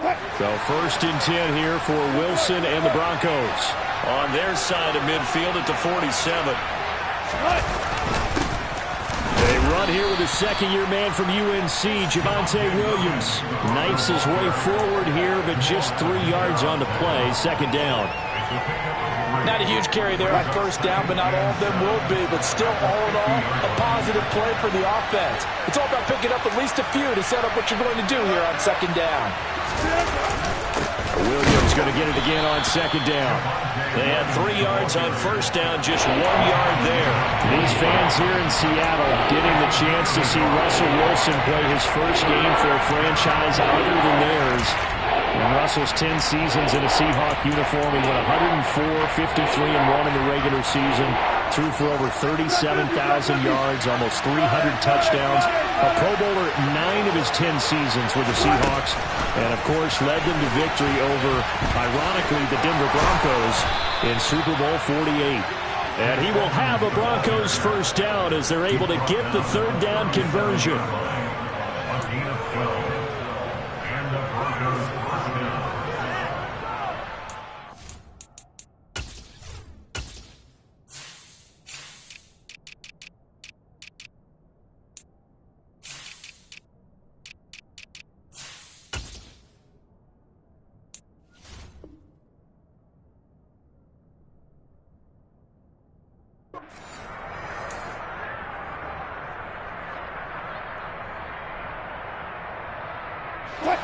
So 1st and 10 here for Wilson and the Broncos. On their side of midfield at the 47. They run here with a second-year man from UNC, Javonte Williams. Knifes his way forward here, but just 3 yards on the play. 2nd down. Not a huge carry there on 1st down, but not all of them will be. But still, all in all, a positive play for the offense. It's all about picking up at least a few to set up what you're going to do here on 2nd down. Williams going to get it again on 2nd down. They had 3 yards on 1st down, just 1 yard there. These fans here in Seattle getting the chance to see Russell Wilson play his first game for a franchise other than theirs. And Russell's 10 seasons in a Seahawk uniform. He went 104, 53-1 in the regular season. Threw for over 37,000 yards, almost 300 touchdowns. A Pro Bowler 9 of his 10 seasons with the Seahawks. And, of course, led them to victory over, ironically, the Denver Broncos in Super Bowl 48. And he will have a Broncos 1st down as they're able to get the 3rd down conversion.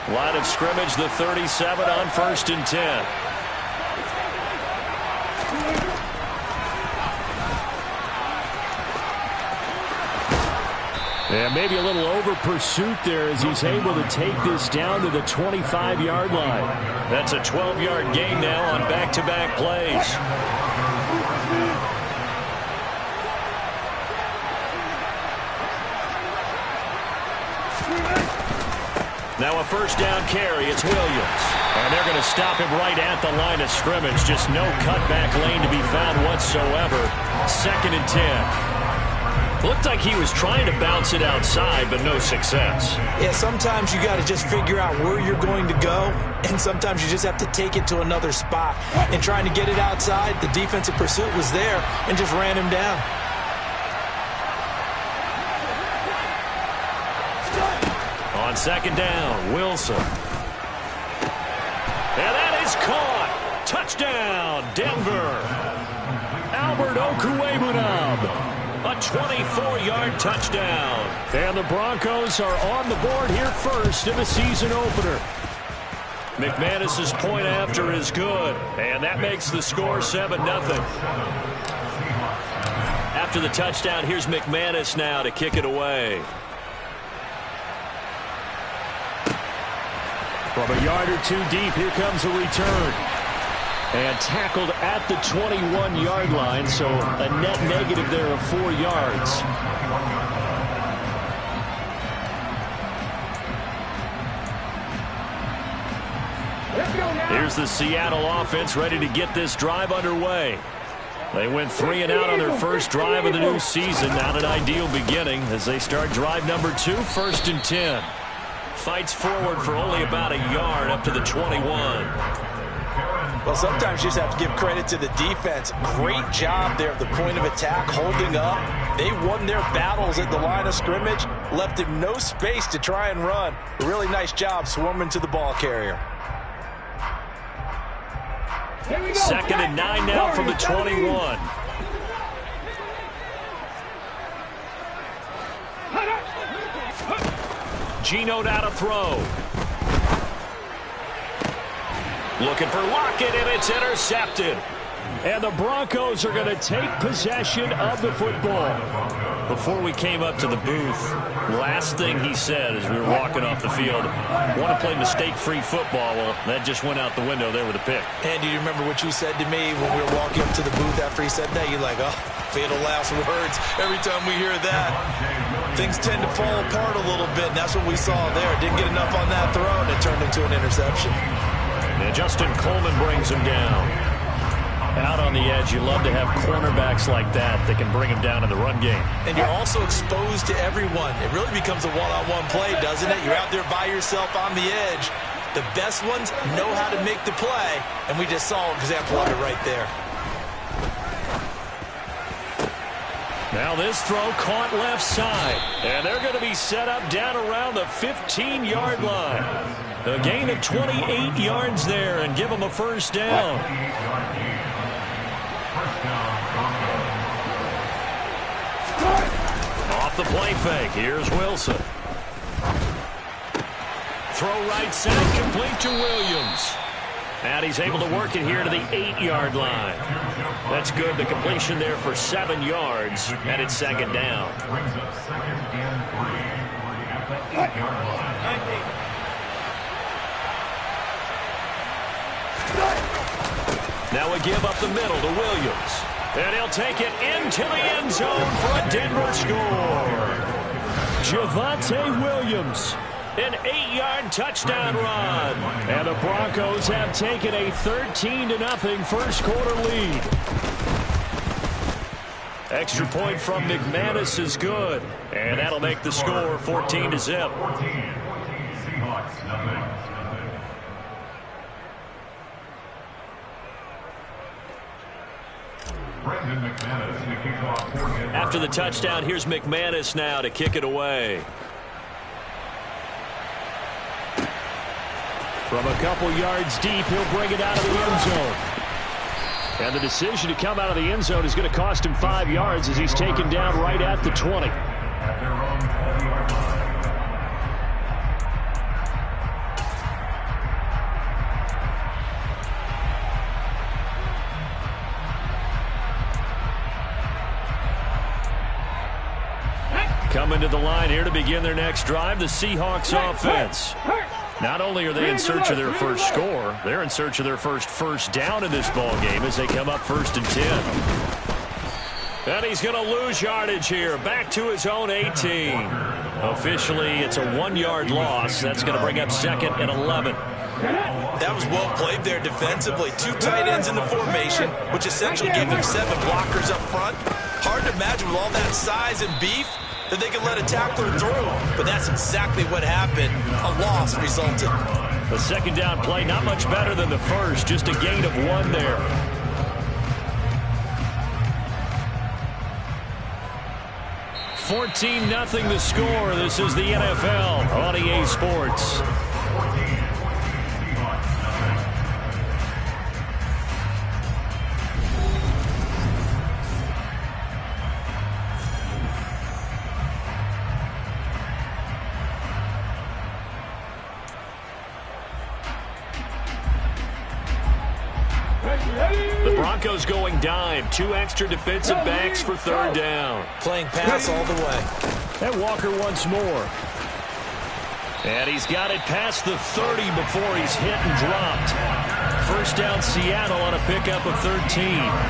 Line of scrimmage, the 37 on 1st and 10. Yeah, maybe a little over pursuit there as he's able to take this down to the 25-yard line. That's a 12-yard gain now on back-to-back plays. Now a 1st down carry. It's Williams. And they're going to stop him right at the line of scrimmage. Just no cutback lane to be found whatsoever. 2nd and 10. Looked like he was trying to bounce it outside, but no success. Yeah, sometimes you got to just figure out where you're going to go, and sometimes you just have to take it to another spot. And trying to get it outside, the defensive pursuit was there and just ran him down. On 2nd down, Wilson. And that is caught. Touchdown, Denver. Albert Okwuegbunam. A 24-yard touchdown. And the Broncos are on the board here first in the season opener. McManus's point after is good. And that makes the score 7-0. After the touchdown, here's McManus now to kick it away. From a yard or two deep, here comes a return. And tackled at the 21-yard line, so a net negative there of 4 yards. Here's the Seattle offense ready to get this drive underway. They went 3 and out on their first drive of the new season. Not an ideal beginning as they start drive number 2, 1st and 10. Fights forward for only about a yard up to the 21. Well, sometimes you just have to give credit to the defense. Great job there at the point of attack, holding up. They won their battles at the line of scrimmage, left him no space to try and run. A really nice job swarming to the ball carrier. 2nd and 9 now from the 21. Geno now to throw. Looking for Lockett, and it's intercepted. And the Broncos are going to take possession of the football. Before we came up to the booth, last thing he said as we were walking off the field, want to play mistake-free football. Well, that just went out the window there with a pick. And do you remember what you said to me when we were walking up to the booth after he said that? You're like, oh, fatal last words. Every time we hear that, things tend to fall apart a little bit, and that's what we saw there. Didn't get enough on that throw, and it turned into an interception. And Justin Coleman brings him down. Out on the edge, you love to have cornerbacks like that can bring him down in the run game. And you're also exposed to everyone. It really becomes a one-on-one play, doesn't it? You're out there by yourself on the edge. The best ones know how to make the play, and we just saw an example of it right there. Now this throw caught left side, and they're going to be set up down around the 15-yard line. A gain of 28 yards there and give them a first down. Off the play fake, here's Wilson. Throw right side, complete to Williams. And he's able to work it here to the 8-yard line. That's good. The completion there for 7 yards, and it's second down. Now we give up the middle to Williams. And he'll take it into the end zone for a Denver score. Javonte Williams. An 8-yard touchdown run. And the Broncos have taken a 13-0 first quarter lead. Extra point from McManus is good. And that'll make the score 14-0. After the touchdown, here's McManus now to kick it away. From a couple yards deep, he'll bring it out of the end zone. And the decision to come out of the end zone is going to cost him 5 yards as he's taken down right at the 20. Coming to the line here to begin their next drive, the Seahawks offense. Not only are they in search of their first score, they're in search of their first down in this ball game as they come up 1st and 10. And he's going to lose yardage here, back to his own 18. Officially, it's a 1-yard loss. That's going to bring up 2nd and 11. That was well played there defensively. 2 tight ends in the formation, which essentially gave them 7 blockers up front. Hard to imagine with all that size and beef that they could let a tackler through. But that's exactly what happened. A loss resulted. The second down play, not much better than the first. Just a gain of 1 there. $14-0 the score. This is the NFL on EA Sports. The Broncos going dime. 2 extra defensive backs for 3rd down. Playing pass all the way. And Walker once more. And he's got it past the 30 before he's hit and dropped. First down Seattle on a pickup of 13.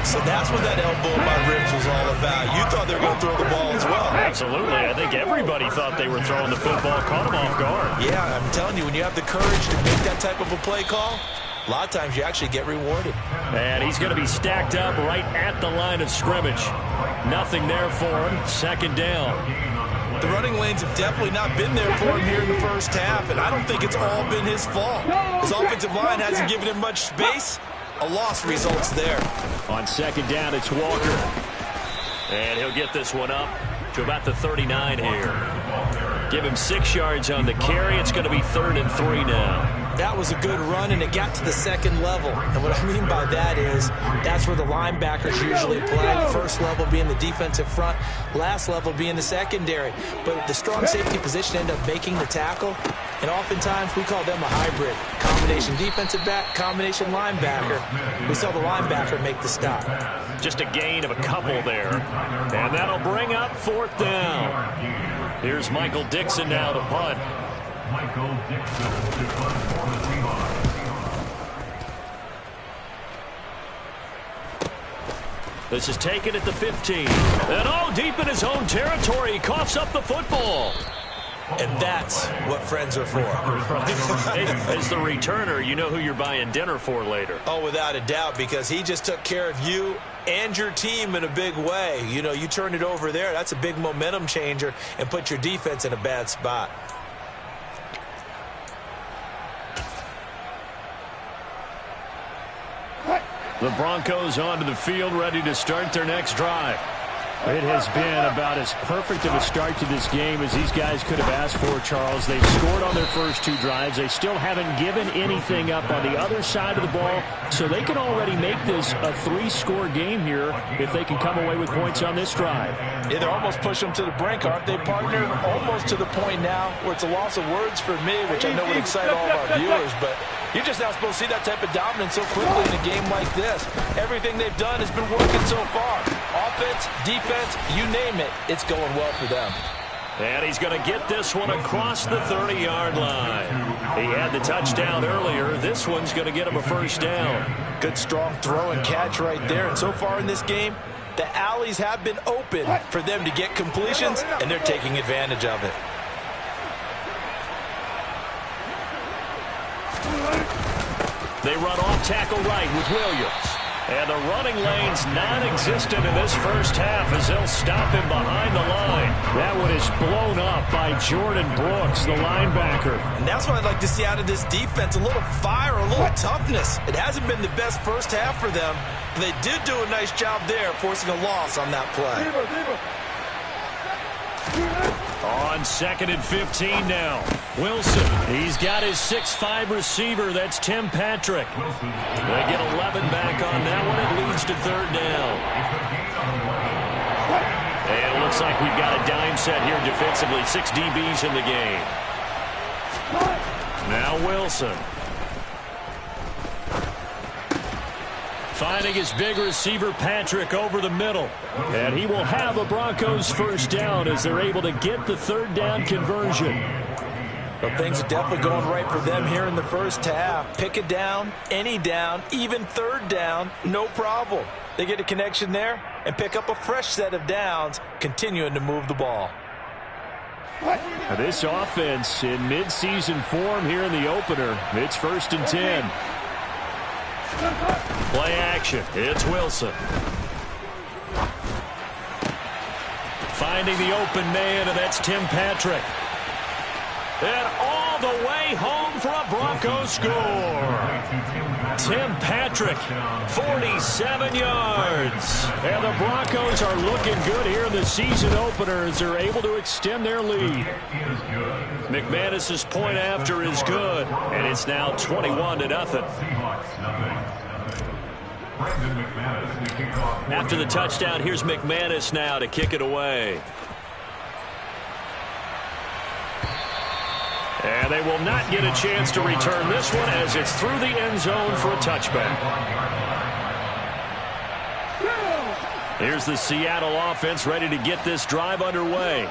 So that's what that elbow in my ribs was all about. You thought they were going to throw the ball as well. Absolutely. I think everybody thought they were throwing the football. Caught him off guard. Yeah, I'm telling you, when you have the courage to make that type of a play call, a lot of times you actually get rewarded. And he's going to be stacked up right at the line of scrimmage. Nothing there for him. 2nd down. The running lanes have definitely not been there for him here in the first half, and I don't think it's all been his fault. His offensive line hasn't given him much space. A loss results there. On 2nd down, it's Walker. And he'll get this one up to about the 39 here. Give him 6 yards on the carry. It's going to be 3rd and 3 now. That was a good run, and it got to the 2nd level. And what I mean by that is that's where the linebackers usually play. First level being the defensive front, last level being the secondary. But the strong safety position ended up making the tackle, and oftentimes we call them a hybrid. Combination defensive back, combination linebacker. We saw the linebacker make the stop. Just a gain of a couple there. And that'll bring up 4th down. Here's Michael Dixon now to punt. Michael Dixon to punt for the Seahawks. This is taken at the 15. And deep in his own territory, he coughs up the football. And that's what friends are for. As the returner, you know who you're buying dinner for later. Oh, without a doubt, because he just took care of you and your team in a big way. You know, you turn it over there, that's a big momentum changer and put your defense in a bad spot. The Broncos onto the field, ready to start their next drive. It has been about as perfect of a start to this game as these guys could have asked for, Charles. They've scored on their first 2 drives. They still haven't given anything up on the other side of the ball, so they can already make this a 3-score game here if they can come away with points on this drive. Yeah, they're almost pushing them to the brink, aren't they, partner? Almost to the point now where it's a loss of words for me, which I know would excite all of our viewers, but you're just not supposed to see that type of dominance so quickly in a game like this. Everything they've done has been working so far. Offense, defense, you name it, it's going well for them. And he's going to get this one across the 30-yard line. He had the touchdown earlier. This one's going to get him a first down. Good, strong throw and catch right there. And so far in this game, the alleys have been open for them to get completions, and they're taking advantage of it. They run off tackle right with Williams. And the running lane's non-existent in this first half as they'll stop him behind the line. That one is blown up by Jordan Brooks, the linebacker. And that's what I'd like to see out of this defense, a little fire, a little toughness. It hasn't been the best first half for them, but they did do a nice job there forcing a loss on that play. On 2nd and 15 now. Wilson, he's got his 6'5 receiver. That's Tim Patrick. They get 11 back on that one. It leads to 3rd down. And it looks like we've got a dime set here defensively. 6 DBs in the game. Now Wilson. Finding his big receiver, Patrick, over the middle. And he will have a Broncos first down as they're able to get the 3rd down conversion. Well, things are definitely going right for them here in the first half. Pick it down, any down, even 3rd down, no problem. They get a connection there and pick up a fresh set of downs, continuing to move the ball. Now this offense in midseason form here in the opener. It's 1st and 10. Play action. It's Wilson. Finding the open man, and that's Tim Patrick. And all the way home for a Broncos score. Tim Patrick, 47 yards. And the Broncos are looking good here in the season opener as they're able to extend their lead. McManus's point after is good, and it's now 21-0. After the touchdown, here's McManus now to kick it away. And they will not get a chance to return this one as it's through the end zone for a touchback. Here's the Seattle offense ready to get this drive underway.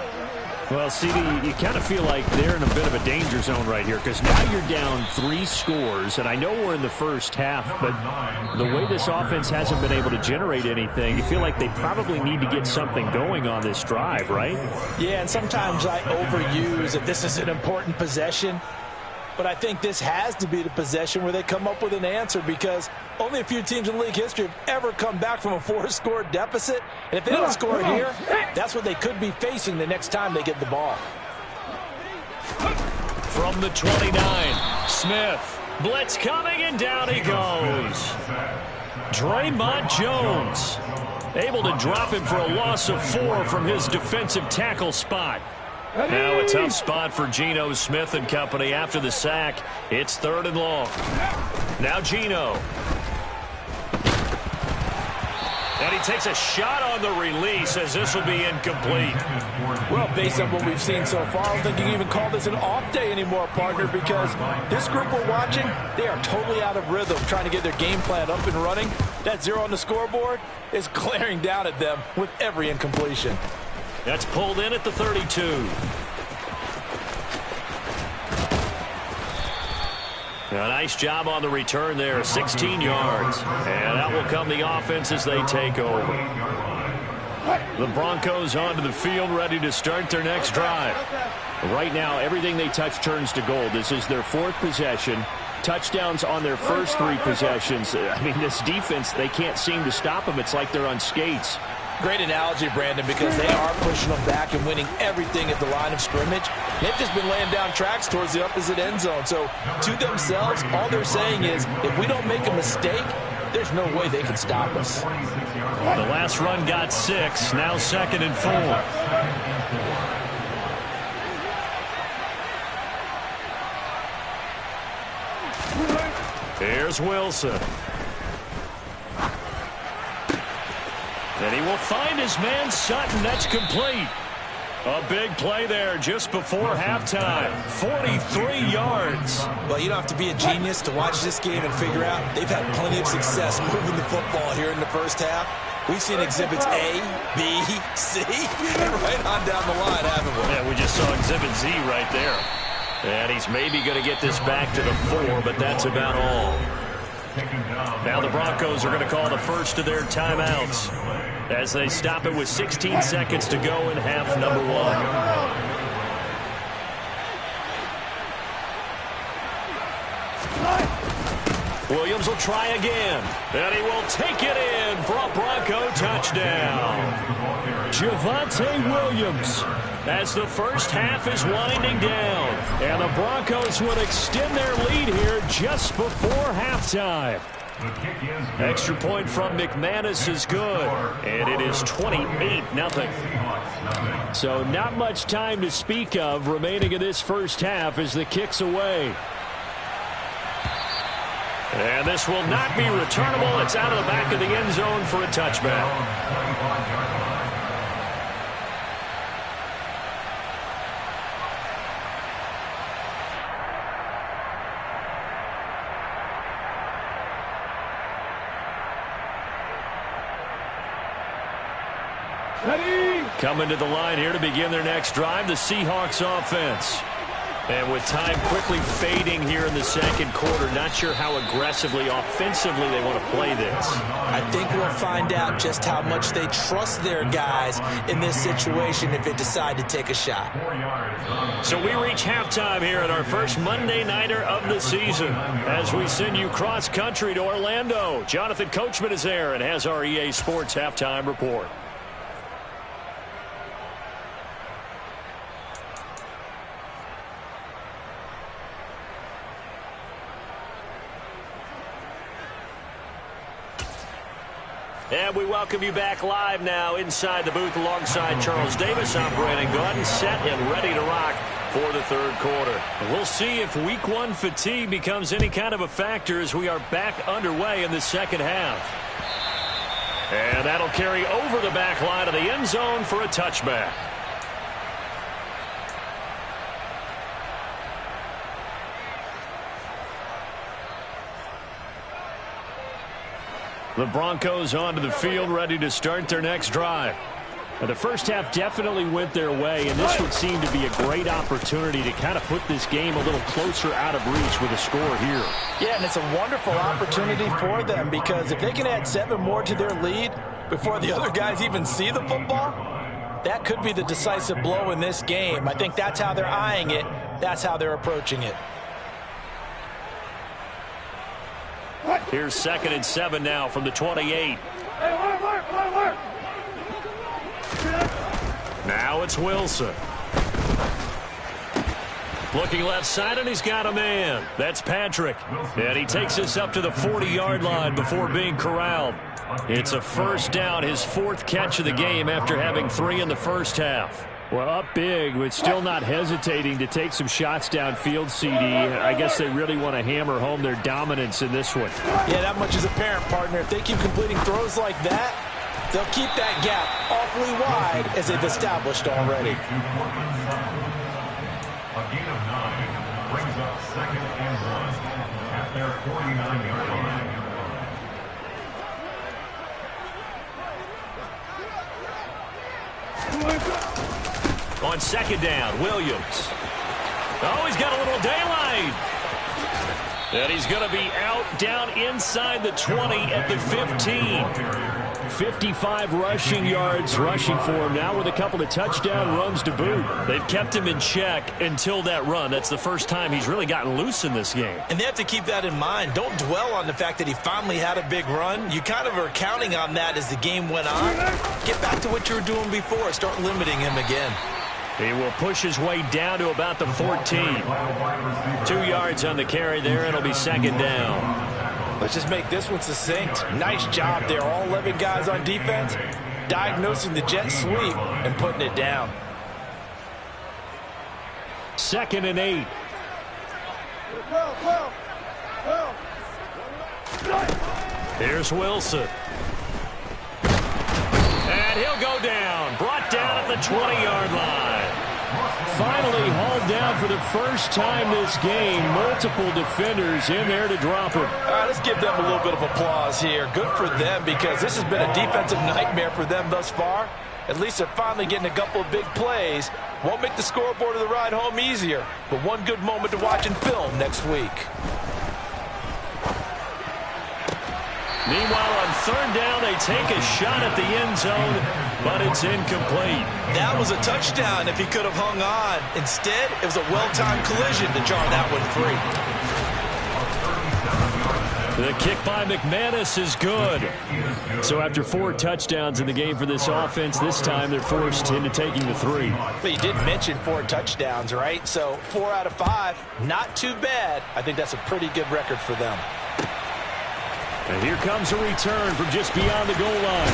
Well, CD, you kind of feel like they're in a bit of a danger zone right here because now you're down 3 scores, and I know we're in the first half, but the way this offense hasn't been able to generate anything, you feel like they probably need to get something going on this drive, right? Yeah, and sometimes I overuse that this is an important possession, but I think this has to be the possession where they come up with an answer because only a few teams in league history have ever come back from a 4-score deficit. And if they don't score here, that's what they could be facing the next time they get the ball. From the 29, Smith. Blitz coming, and down he goes. Draymond Jones able to drop him for a loss of 4 from his defensive tackle spot. Now a tough spot for Geno Smith and company after the sack. It's 3rd and long. Now Geno. And he takes a shot on the release as this will be incomplete. Well, based on what we've seen so far, I don't think you can even call this an off day anymore, partner, because this group we're watching, they are totally out of rhythm trying to get their game plan up and running. That 0 on the scoreboard is glaring down at them with every incompletion. That's pulled in at the 32. A nice job on the return there, 16 yards. And out will come the offense as they take over. The Broncos onto the field, ready to start their next drive. Right now, everything they touch turns to gold. This is their 4th possession. Touchdowns on their first 3 possessions. I mean, this defense, they can't seem to stop them. It's like they're on skates. Great analogy, Brandon, because they are pushing them back and winning everything at the line of scrimmage. They've just been laying down tracks towards the opposite end zone. So to themselves, all they're saying is, if we don't make a mistake, there's no way they can stop us. The last run got 6. Now 2nd and 4. Here's Wilson. And he will find his man Sutton. That's complete. A big play there just before halftime. 43 yards. Well, you don't have to be a genius to watch this game and figure out they've had plenty of success moving the football here in the first half. We've seen exhibits A, B, C, and right on down the line, haven't we? Yeah, we just saw exhibit Z right there. And he's maybe going to get this back to the 4, but that's about all. Now the Broncos are going to call the first of their timeouts as they stop it with 16 seconds to go in half number 1. Williams will try again, and he will take it in for a Bronco touchdown. Javonte Williams, as the first half is winding down, and the Broncos would extend their lead here just before halftime. Extra point from McManus is good, and it is 28-0. So not much time to speak of remaining in this first half as the kick's away. And this will not be returnable. It's out of the back of the end zone for a touchback. Coming to the line here to begin their next drive, the Seahawks offense. And with time quickly fading here in the second quarter, not sure how aggressively, offensively they want to play this. I think we'll find out just how much they trust their guys in this situation if they decide to take a shot. So we reach halftime here at our first Monday Nighter of the season as we send you cross-country to Orlando. Jonathan Coachman is there and has our EA Sports halftime report. And we welcome you back live now inside the booth alongside Charles Davis. I'm Brandon Gaudin, set and ready to rock for the third quarter. We'll see if week 1 fatigue becomes any kind of a factor as we are back underway in the second half. And that'll carry over the back line of the end zone for a touchback. The Broncos onto the field, ready to start their next drive. Now, the first half definitely went their way, and this would seem to be a great opportunity to kind of put this game a little closer out of reach with a score here. Yeah, and it's a wonderful opportunity for them because if they can add 7 more to their lead before the other guys even see the football, that could be the decisive blow in this game. I think that's how they're eyeing it. That's how they're approaching it. Here's 2nd and 7 now from the 28. Now it's Wilson. Looking left side, and he's got a man. That's Patrick. And he takes us up to the 40-yard line before being corralled. It's a first down, his 4th catch of the game after having 3 in the first half. Well, up big, but still not hesitating to take some shots downfield, CD. I guess they really want to hammer home their dominance in this one. Yeah, that much is apparent, partner. If they keep completing throws like that, they'll keep that gap awfully wide as they've established already. A gain of 9 brings up 2nd and 1 at their 49-yard line. On 2nd down, Williams. Oh, he's got a little daylight. And he's going to be out down inside the 20 at the 15. 55 rushing yards rushing for him now with a couple of touchdown runs to boot. They've kept him in check until that run. That's the first time he's really gotten loose in this game. And they have to keep that in mind. Don't dwell on the fact that he finally had a big run. You kind of are counting on that as the game went on. Get back to what you were doing before. Start limiting him again. He will push his way down to about the 14. 2 yards on the carry there. It'll be 2nd down. Let's just make this one succinct. Nice job there. All 11 guys on defense diagnosing the jet sweep and putting it down. 2nd and 8. Here's Wilson. And he'll go down. Brought down at the 20-yard line. Finally hauled down for the first time this game. Multiple defenders in there to drop him. All right, let's give them a little bit of applause here. Good for them because this has been a defensive nightmare for them thus far. At least they're finally getting a couple of big plays. Won't make the scoreboard of the ride home easier, but one good moment to watch in film next week. Meanwhile, on 3rd down, they take a shot at the end zone, but it's incomplete. That was a touchdown if he could have hung on. Instead, it was a well-timed collision to jar that one free. The kick by McManus is good. So after 4 touchdowns in the game for this offense, this time they're forced into taking the 3. But you did mention 4 touchdowns, right? So 4 out of 5, not too bad. I think that's a pretty good record for them. And here comes a return from just beyond the goal line.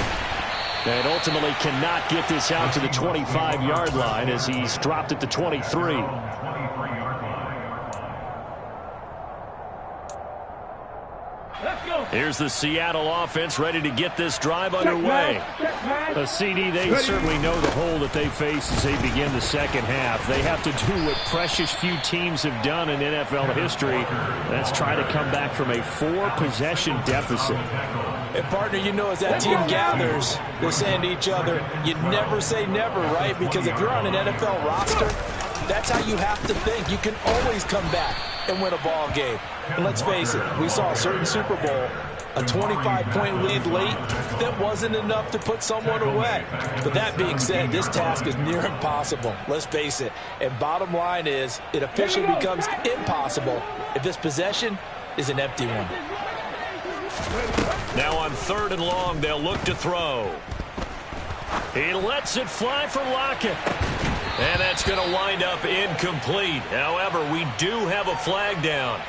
And ultimately cannot get this out to the 25-yard line as he's dropped at the 23. Here's the Seattle offense ready to get this drive underway. A CD, they certainly know the hole that they face as they begin the second half. They have to do what precious few teams have done in NFL history. That's try to come back from a 4-possession deficit. And partner, you know, as that team gathers, they're saying to each other, you never say never, right? Because if you're on an NFL roster, that's how you have to think. You can always come back and win a ball game. And let's face it, we saw a certain Super Bowl, a 25-point lead late, that wasn't enough to put someone away. But that being said, this task is near impossible. Let's face it. And bottom line is, it officially becomes impossible if this possession is an empty one. Now on 3rd and long, they'll look to throw. He lets it fly for Lockett. And that's going to wind up incomplete. However, we do have a flag down.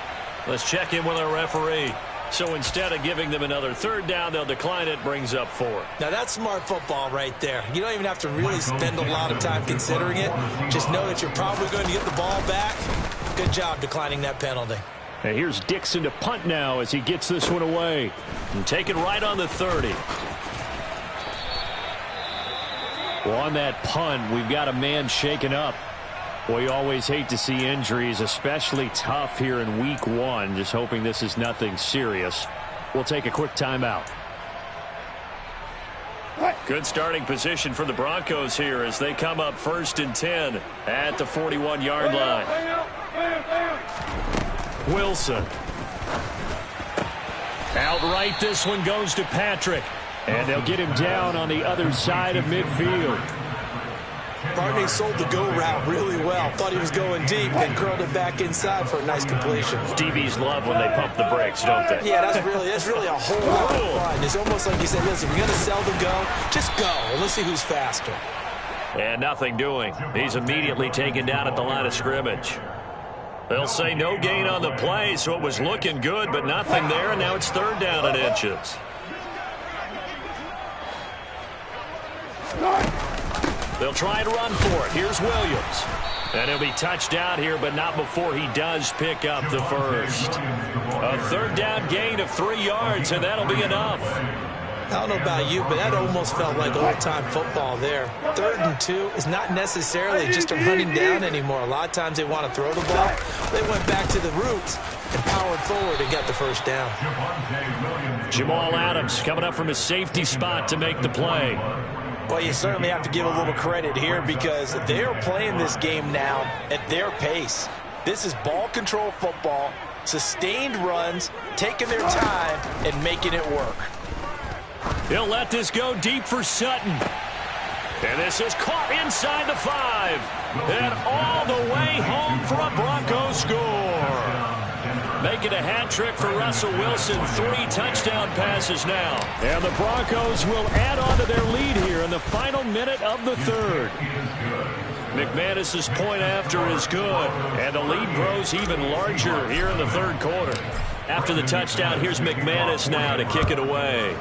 Let's check in with our referee. So instead of giving them another 3rd down, they'll decline it, brings up 4. Now that's smart football right there. You don't even have to really spend a lot of time considering it. Just know that you're probably going to get the ball back. Good job declining that penalty. And here's Dixon to punt now as he gets this one away. And take it right on the 30. Well, on that punt, we've got a man shaken up. Well, you always hate to see injuries, especially tough here in week 1. Just hoping this is nothing serious. We'll take a quick timeout. Good starting position for the Broncos here as they come up 1st and 10 at the 41-yard line. Wilson. Outright, this one goes to Patrick. And they'll get him down on the other side of midfield. Barney sold the go route really well. Thought he was going deep, then curled it back inside for a nice completion. DBs love when they pump the brakes, don't they? Yeah, that's really a whole lot of fun. It's almost like you said, listen, we're going to sell the go. Just go, and let's see who's faster. And nothing doing. He's immediately taken down at the line of scrimmage. They'll say no gain on the play, so it was looking good, but nothing there, and now it's 3rd down and inches. They'll try and run for it. Here's Williams. And he'll be touched out here, but not before he does pick up the first. A 3rd down gain of 3 yards, and that'll be enough. I don't know about you, but that almost felt like old-time football there. 3rd and 2 is not necessarily just a running down anymore. A lot of times they want to throw the ball. They went back to the roots and powered forward and got the first down. Jamal Adams coming up from his safety spot to make the play. Well, you certainly have to give a little credit here because they're playing this game now at their pace. This is ball control football, sustained runs, taking their time, and making it work. He'll let this go deep for Sutton. And this is caught inside the 5. And all the way home for a Broncos score. Making a hat trick for Russell Wilson. 3 touchdown passes now. And the Broncos will add on to their lead here in the final minute of the 3rd. McManus's point after is good. And the lead grows even larger here in the 3rd quarter. After the touchdown, here's McManus now to kick it away.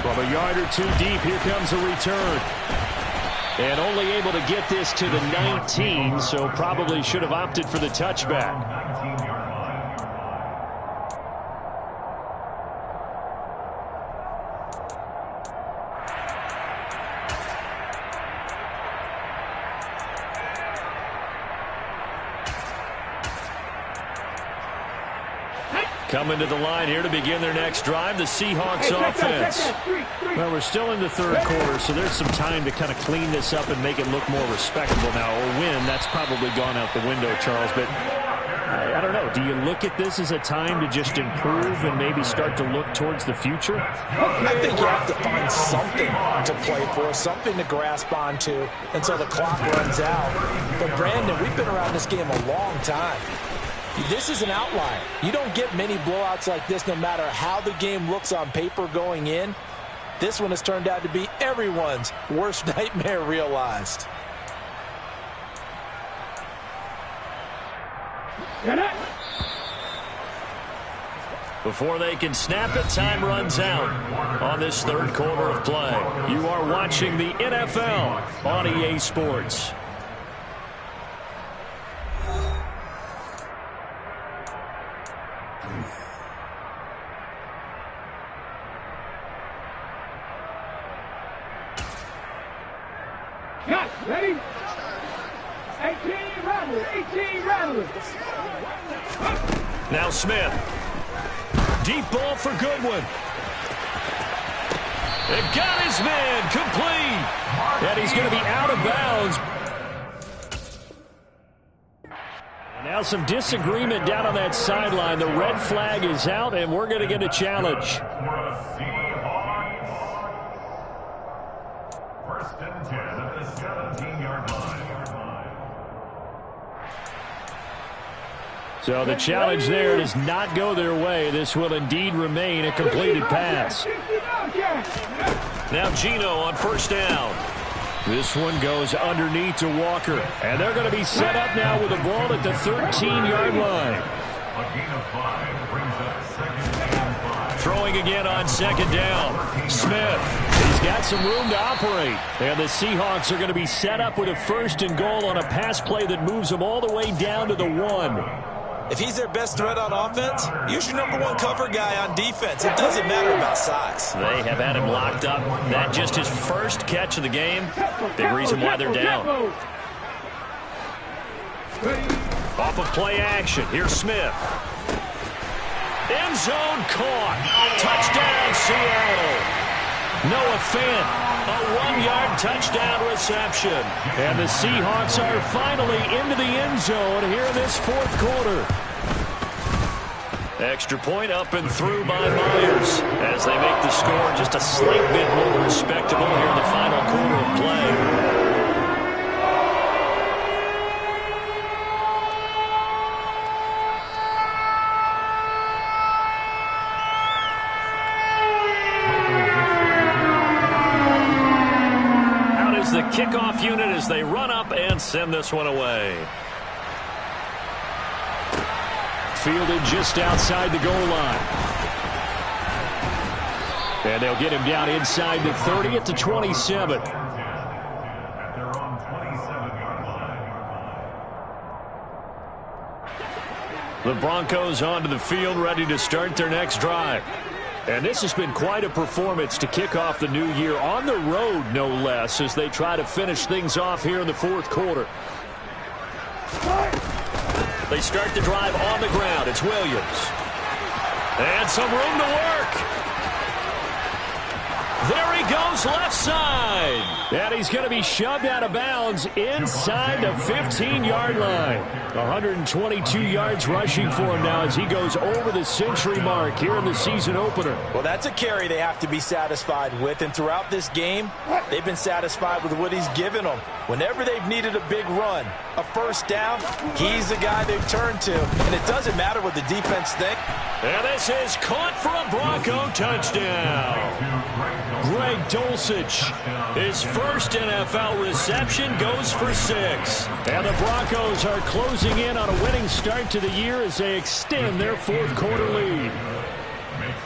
From a yard or two deep, here comes a return. And only able to get this to the 19, so probably should have opted for the touchback. Coming to the line here to begin their next drive, the Seahawks offense. Well, we're still in the third quarter, so there's some time to kind of clean this up and make it look more respectable now. A win, that's probably gone out the window, Charles, but I don't know. Do you look at this as a time to just improve and maybe start to look towards the future? I think you have to find something to play for, something to grasp onto until the clock runs out. But, Brandon, we've been around this game a long time. This is an outlier. You don't get many blowouts like this no matter how the game looks on paper going in. This one has turned out to be everyone's worst nightmare realized. Before they can snap it, time runs out on this third quarter of play. You are watching the NFL on EA Sports. Ready? 18 rattlers. Now Smith. Deep ball for Goodwin. It got his man complete. And he's going to be out of bounds. And now some disagreement down on that sideline. The red flag is out, and we're going to get a challenge. First and 10 at the 17-yard line. So the challenge there does not go their way. This will indeed remain a completed pass. Now Geno on first down. This one goes underneath to Walker. And they're going to be set up now with the ball at the 13-yard line. A gain of 5 brings up second and 5. Throwing again on second down. Smith. He's got some room to operate. And the Seahawks are going to be set up with a first and goal on a pass play that moves them all the way down to the 1. If he's their best threat on offense, use your number one cover guy on defense. It doesn't matter about size. They have had him locked up. That just his first catch of the game. Big reason why they're down. Off of play action. Here's Smith. End zone caught. Touchdown, Seattle. Noah Fant, a 1-yard touchdown reception. And the Seahawks are finally into the end zone here in this fourth quarter. Extra point up and through by Myers as they make the score just a slight bit more respectable here in the final quarter of play. The kickoff unit as they run up and send this one away. Fielded just outside the goal line. And they'll get him down inside the 30 at the 27. At their own 27-yard line. The Broncos onto the field, ready to start their next drive. And this has been quite a performance to kick off the new year on the road, no less, as they try to finish things off here in the fourth quarter. They start the drive on the ground. It's Williams. And some room to work. There he goes, left side. And he's going to be shoved out of bounds inside the 15-yard line. 122 yards rushing for him now as he goes over the century mark here in the season opener. Well, that's a carry they have to be satisfied with. And throughout this game, they've been satisfied with what he's given them. Whenever they've needed a big run, a first down, he's the guy they've turned to. And it doesn't matter what the defense thinks. And this is caught for a Bronco touchdown. Greg Greg Dulcich. His first NFL reception goes for 6. And the Broncos are closing in on a winning start to the year as they extend their fourth-quarter lead.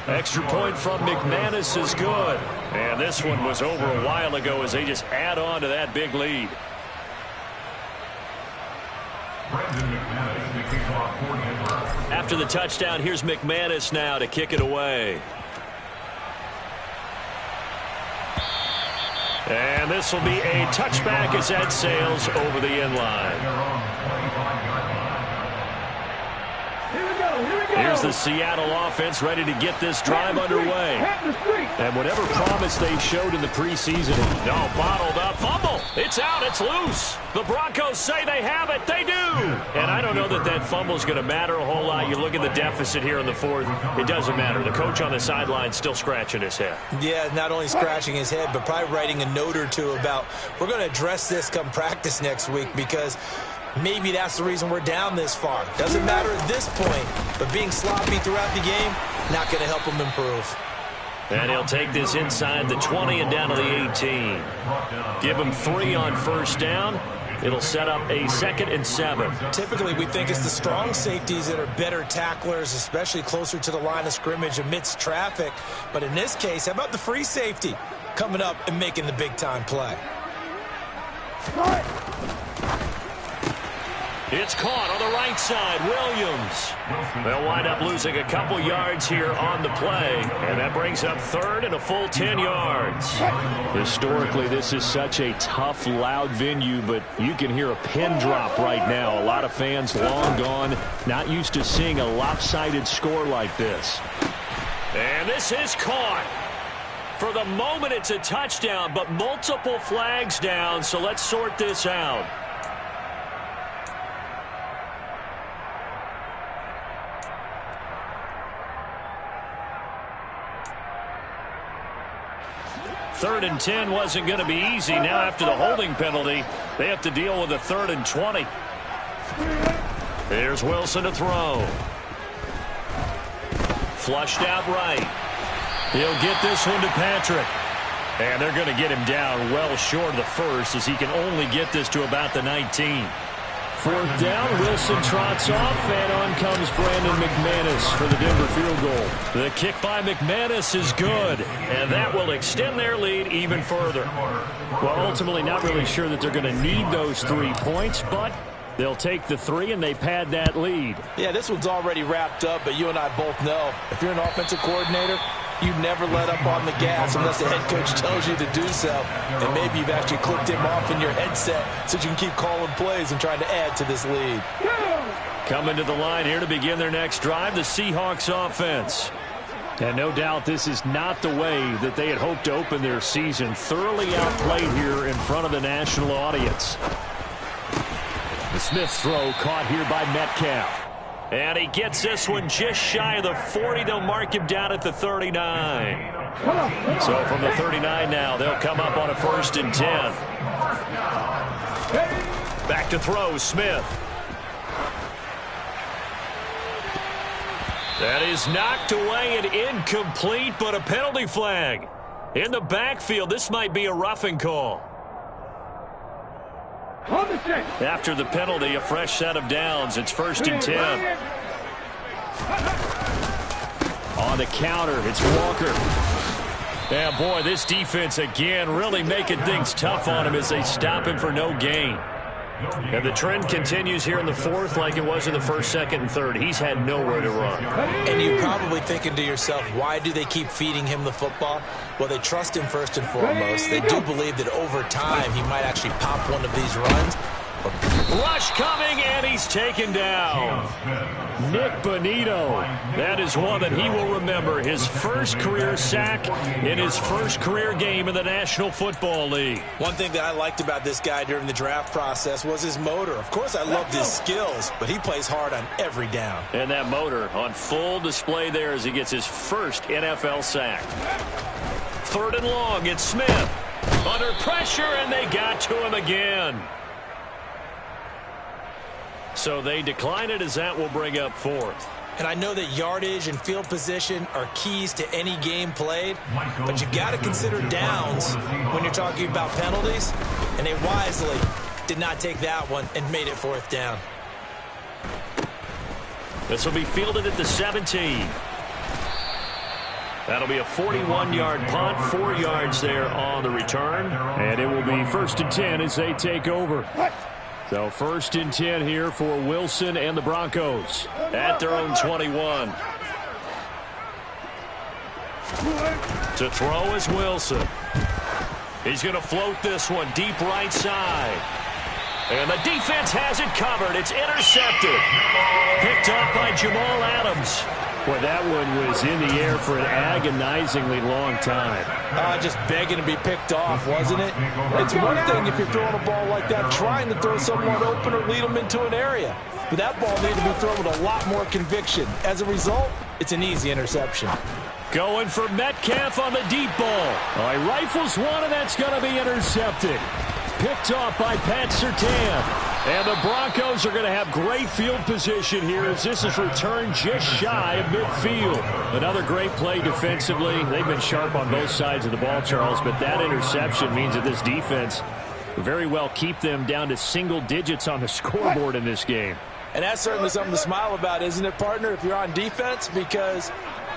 Extra point from McManus is good. And this one was over a while ago as they just add on to that big lead. After the touchdown, here's McManus now to kick it away. And this will be a touchback as that sails over the end line. Here's the Seattle offense ready to get this drive underway. And whatever promise they showed in the preseason. No, bottled up. Fumble. It's out. It's loose. The Broncos say they have it. They do. And I don't know that that fumble is going to matter a whole lot. You look at the deficit here in the fourth. It doesn't matter. The coach on the sideline still scratching his head. Yeah, not only scratching his head, but probably writing a note or two about we're going to address this come practice next week because maybe that's the reason we're down this far. Doesn't matter at this point, but being sloppy throughout the game, not going to help him improve. And he'll take this inside the 20 and down to the 18. Give him 3 on first down. It'll set up a 2nd and 7. Typically, we think it's the strong safeties that are better tacklers, especially closer to the line of scrimmage amidst traffic. But in this case, how about the free safety coming up and making the big-time play? It's caught on the right side. Williams. They'll wind up losing a couple yards here on the play. And that brings up 3rd and a full 10 yards. Historically, this is such a tough, loud venue, but you can hear a pin drop right now. A lot of fans long gone, not used to seeing a lopsided score like this. And this is caught. For the moment, it's a touchdown, but multiple flags down, so let's sort this out. Third and 10 wasn't going to be easy. Now after the holding penalty, they have to deal with a 3rd and 20. Here's Wilson to throw. Flushed out right. He'll get this one to Patrick. And they're going to get him down well short of the first as he can only get this to about the 19. 4th down, Wilson trots off, and on comes Brandon McManus for the Denver field goal. The kick by McManus is good, and that will extend their lead even further. Well, ultimately not really sure that they're going to need those 3 points, but they'll take the 3 and they pad that lead. Yeah, this one's already wrapped up, but you and I both know if you're an offensive coordinator, you never let up on the gas unless the head coach tells you to do so. And maybe you've actually clicked him off in your headset so you can keep calling plays and trying to add to this lead. Coming to the line here to begin their next drive, the Seahawks offense. And no doubt this is not the way that they had hoped to open their season. Thoroughly outplayed here in front of the national audience. The Smith throw caught here by Metcalf. And he gets this one just shy of the 40. They'll mark him down at the 39. So from the 39 now, they'll come up on a 1st and 10. Back to throw, Smith. That is knocked away and incomplete, but a penalty flag. In the backfield, this might be a roughing call. After the penalty, a fresh set of downs. It's 1st and 10. On the counter, it's Walker. Yeah, boy, this defense again really making things tough on him as they stop him for no gain. And the trend continues here in the 4th like it was in the 1st, 2nd, and 3rd. He's had nowhere to run. And you're probably thinking to yourself, why do they keep feeding him the football? Well, they trust him first and foremost. They do believe that over time he might actually pop one of these runs. Rush coming, and he's taken down. Nick Bonito. That is one that he will remember. His first career sack in his first career game in the National Football League. One thing that I liked about this guy during the draft process was his motor. Of course, I loved his skills, but he plays hard on every down. And that motor on full display there as he gets his first NFL sack. 3rd and long, it's Smith. Under pressure, and they got to him again. So they decline it as that will bring up 4th. And I know that yardage and field position are keys to any game played, but you got to consider downs when you're talking about penalties, and they wisely did not take that one and made it 4th down. This will be fielded at the 17. That'll be a 41-yard punt, 4 yards there on the return. And it will be 1st and 10 as they take over. So 1st and 10 here for Wilson and the Broncos. At their own 21. To throw is Wilson. He's going to float this one deep right side. And the defense has it covered. It's intercepted. Picked up by Jamal Adams. Boy, that one was in the air for an agonizingly long time. Just begging to be picked off, wasn't it? It's one thing if you're throwing a ball like that, trying to throw someone open or lead them into an area. But that ball needed to be thrown with a lot more conviction. As a result, it's an easy interception. Going for Metcalf on the deep ball. Oh, he rifles one, and that's going to be intercepted. Picked off by Pat Surtain. And the Broncos are going to have great field position here as this is returned just shy of midfield. Another great play defensively. They've been sharp on both sides of the ball, Charles, but that interception means that this defense very well keep them down to single digits on the scoreboard in this game. And that's certainly something to smile about, isn't it, partner, if you're on defense? Because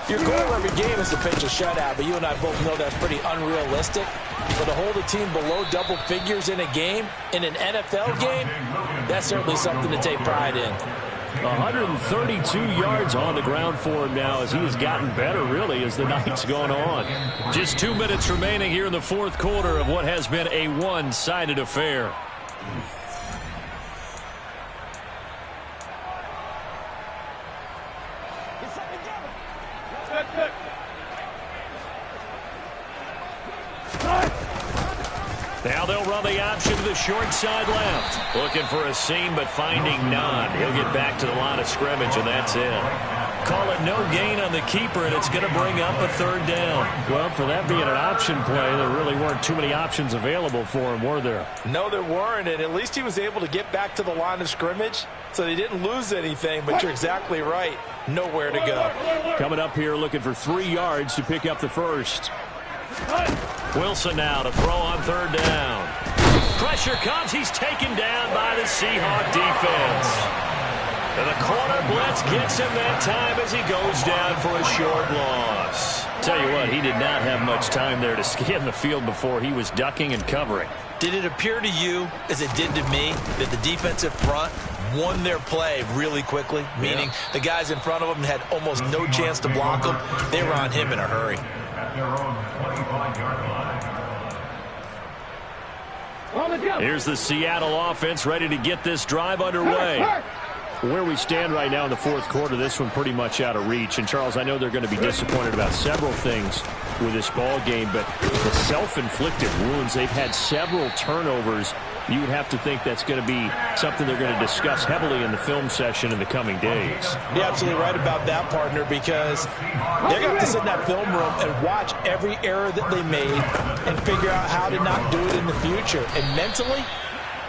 your goal every game is to pitch a shutout, but you and I both know that's pretty unrealistic. But to hold a team below double figures in a game, in an NFL game, that's certainly something to take pride in. 132 yards on the ground for him now as he has gotten better, really, as the night's gone on. Just 2 minutes remaining here in the 4th quarter of what has been a one-sided affair. Now they'll run the option to the short side left. Looking for a seam, but finding none. He'll get back to the line of scrimmage, and that's it. Call it no gain on the keeper, and it's going to bring up a 3rd down. Well, for that being an option play, there really weren't too many options available for him, were there? No, there weren't, and at least he was able to get back to the line of scrimmage, so they didn't lose anything, but you're exactly right. Nowhere to go. Coming up here looking for 3 yards to pick up the first. Wilson now to throw on 3rd down. Pressure comes. He's taken down by the Seahawk defense. And the corner blitz gets him that time as he goes down for a short loss. Tell you what, he did not have much time there to scan the field before he was ducking and covering. Did it appear to you, as it did to me, that the defensive front won their play really quickly? Meaning the guys in front of them had almost no chance to block them. They were on him in a hurry. Here's the Seattle offense ready to get this drive underway. Where we stand right now in the 4th quarter, this one pretty much out of reach. And, Charles, I know they're going to be disappointed about several things with this ball game, but the self-inflicted wounds, they've had several turnovers. You would have to think that's going to be something they're going to discuss heavily in the film session in the coming days. You're absolutely right about that, partner, because they're going to have to sit in that film room and watch every error that they made and figure out how to not do it in the future. And mentally,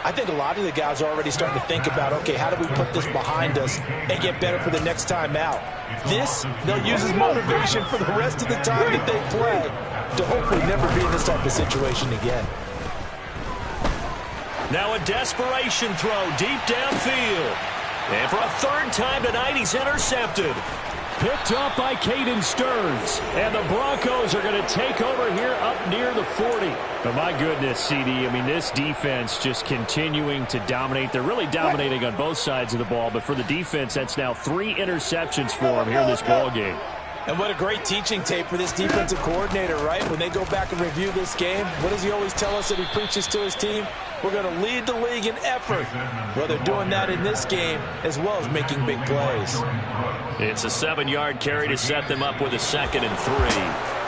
I think a lot of the guys are already starting to think about, okay, how do we put this behind us and get better for the next time out? This, they'll use as motivation for the rest of the time that they play to hopefully never be in this type of situation again. Now a desperation throw deep downfield. And for a 3rd time tonight, he's intercepted. Picked up by Caden Stearns. And the Broncos are going to take over here up near the 40. But my goodness, CD, I mean, this defense just continuing to dominate. They're really dominating on both sides of the ball. But for the defense, that's now 3 interceptions for them here in this ball game. And what a great teaching tape for this defensive coordinator, right? When they go back and review this game, what does he always tell us that he preaches to his team? We're going to lead the league in effort. Well, they're doing that in this game as well as making big plays. It's a 7-yard carry to set them up with a 2nd and 3.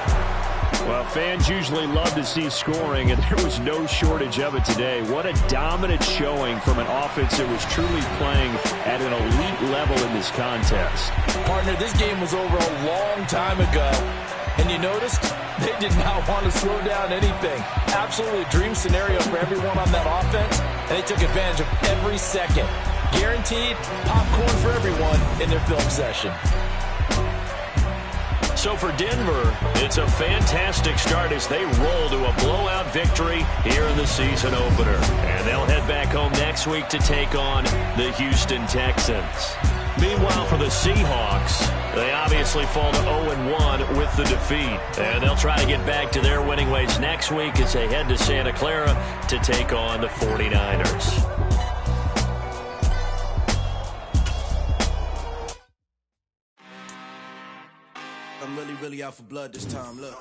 Well, fans usually love to see scoring, and there was no shortage of it today. What a dominant showing from an offense that was truly playing at an elite level in this contest. Partner, this game was over a long time ago, and you noticed they did not want to slow down anything. Absolutely a dream scenario for everyone on that offense, and they took advantage of every second. Guaranteed popcorn for everyone in their film session. So for Denver, it's a fantastic start as they roll to a blowout victory here in the season opener. And they'll head back home next week to take on the Houston Texans. Meanwhile, for the Seahawks, they obviously fall to 0-1 with the defeat. And they'll try to get back to their winning ways next week as they head to Santa Clara to take on the 49ers. I'm really out for blood this time, look.